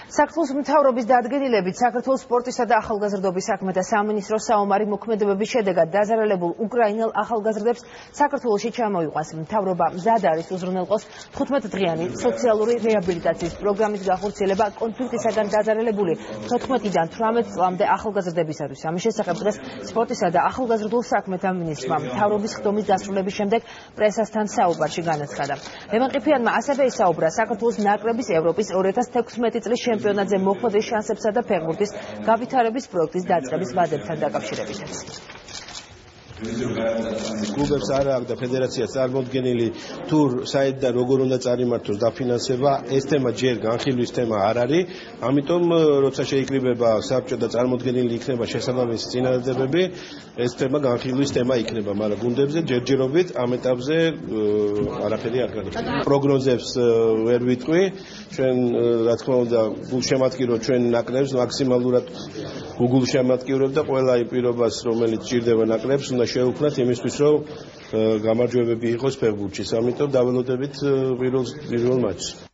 საქართველოს მთავრობის დადგენილებით საქართველოს სპორტისა და ახალგაზრდობის საქმეთა სამინისტროს საომარი მოქმედებების შედეგად დაზარალებულ უკრაინელ ახალგაზრდებს საქართველოში ჩამოიყვანს. მთავრობა მზად არის უზრუნველყოს 15-დღიანი სოციალური რეაბილიტაციის პროგრამის გახორციელება კონფლიქტისაგან დაზარალებული 14-დან 18 წლამდე ახალგაზრდებისათვის. ამის შესახებ დღეს სპორტისა და ახალგაზრდულ საქმეთა მინისტრმა მთავრობის ხდომის დასრულების შემდეგ პრესასთან საუბარში განაცხადა. ლევან ყიფიანმა ასევე ისაუბრა საქართველოს ნაკრების ევროპის 2016 წლის ჩემპიონატზე მოხვედრის შანსებსა და ფეხბურთის გავითარების პროექტის დაწყების ვადებთან დაკავშირებითაც. კლუბებს არ აქვს და ფედერაციას წარმოდგენილი თუ საერთოდ როგორ უნდა წარიმართოს დაფინანსება, ეს თემა ჯერ განხილვის თემა არ არის, ამიტომ როცა შეიკრიბება საბჭო და წარმოდგენილი იქნება შესაბამისი წინადადებები, ეს თემა განხილვის თემა იქნება, მაგრამ გუნდებზე ჯერჯერობით ამ ეტაპზე არაფერი არ გაიხსნა. პროგნოზებს ვერ ვიტყვი, ჩვენ რა თქმა უნდა გულშემატკივრობთ ჩვენ ნაკრებს მაქსიმალურად გულშემატკივრობთ და ყველა იმ პირობას რომელიც ჭირდება ნაკრებს უნდა შევუქმნათ იმისთვის რომ გამარჯვებები იყოს ფეხბურთში. ამიტომ დაველოდებით პირველ მატჩს.